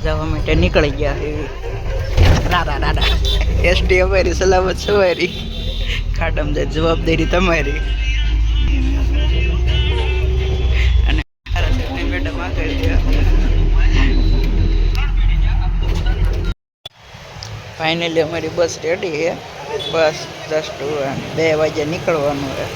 જવા માટે નીકળી ગયા છે. રાડા રાડા એસટી અમારી સલામત સવારી, ખાડમ જાય જવાબદારી તમારી. અને મેડમ આગળ ફાઇનલી અમારી બસ રેડી છે. બસ જસ્ટ 2 વાગે નીકળવાનું છે.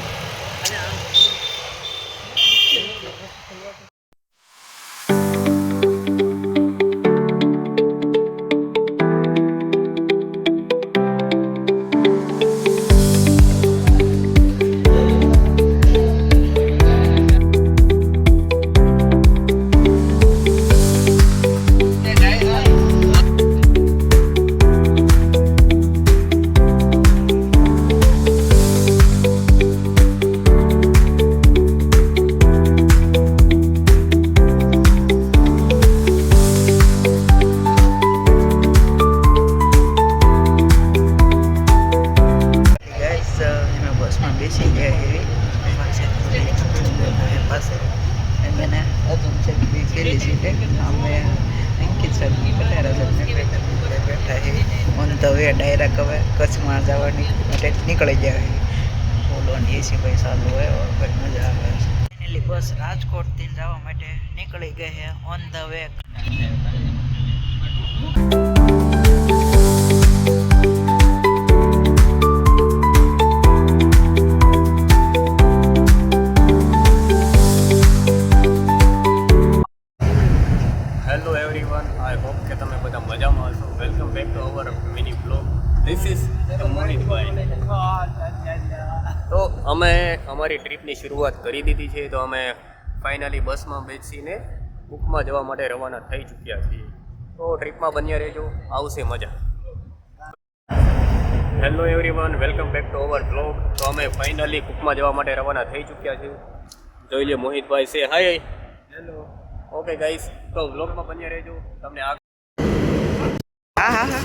ઓન ધ વે ડાયરેક્ટ હવે કચ્છમાં જવાની માટે નીકળી જાય. બોલવાની એસી ભાઈ ચાલુ હોય ભાઈ મજા આવે. ફાઇનલી બસ રાજકોટથી જવા માટે નીકળી ગઈ છે on the way. Hello everyone, I hope કે તમે બધા મજામાં હશો. Welcome back to our mini blog. This is Mohitbhai. તો અમે અમારી ટ્રીપની શરૂઆત કરી દીધી છે. તો અમે ફાઇનલી બસમાં બેસીને કુકમાં જવા માટે રવાના થઈ ચૂક્યા છીએ. તો ટ્રીપમાં બન્યા રહેજો, આવશે મજા. Hello everyone, welcome back to hour blog. તો અમે ફાઇનલી કુકમાં જવા માટે રવાના થઈ ચૂક્યા છીએ. જોઈ લે મોહિતભાઈ છે. Hi hello. ઓકે ગાઈસ, તો વ્લોગમાં બન્યા રહેજો. તમને આ હા હા હા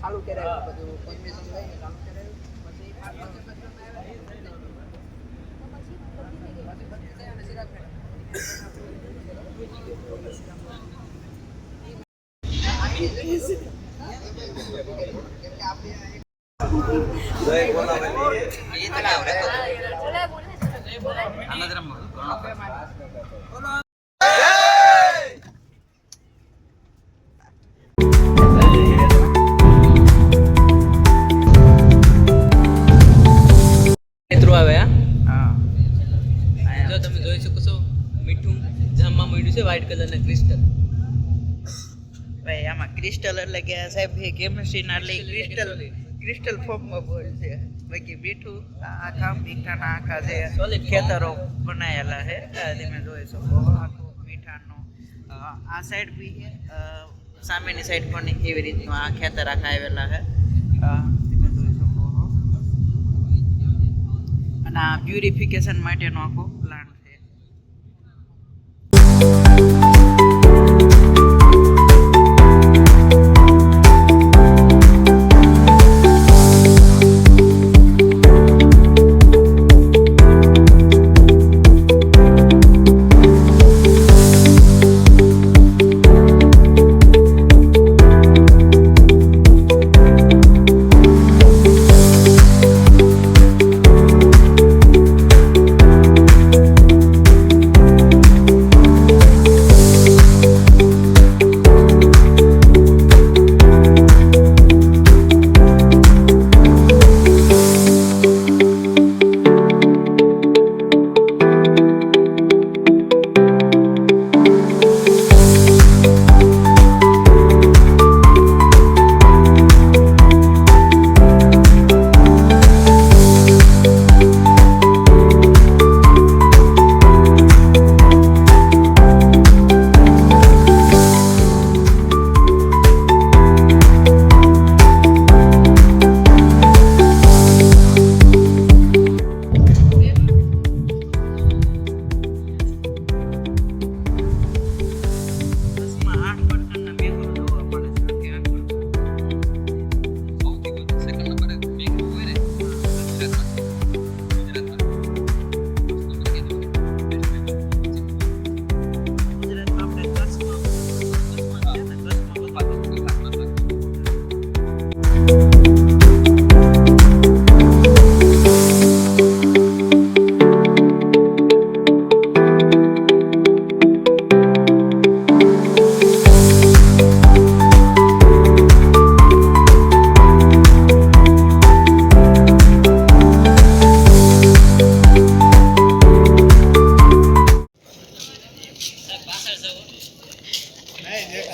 ચાલુ કરાવ્યું બધું પરમિશન લઈને ચાલુ કરાવ્યું. જો તમે જોઈ શકો છો મીઠું જામમાં મળ્યું છે વ્હાઈટ કલરના ક્રિસ્ટલ. ભાઈ આમાં ક્રિસ્ટલ એટલે કે સાહેબ કેમિસ્ટ્રીના એટલે ક્રિસ્ટલ ફોર્મમાં બોલ છે. બાકી મીઠું આખા મીઠાના આખા જે ખેતરો બનાવેલા છે તમે જોઈ શકો. આખું મીઠાનો આ સાઈડ બી છે, સામેની સાઈડ પણ એવી રીતનું આ ખેતર આખા આવેલા છે. તમે જોઈ શકો. અને આ પ્યુરિફિકેશન માટેનો આખો પ્લાન્ટ છે.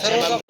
સર્વ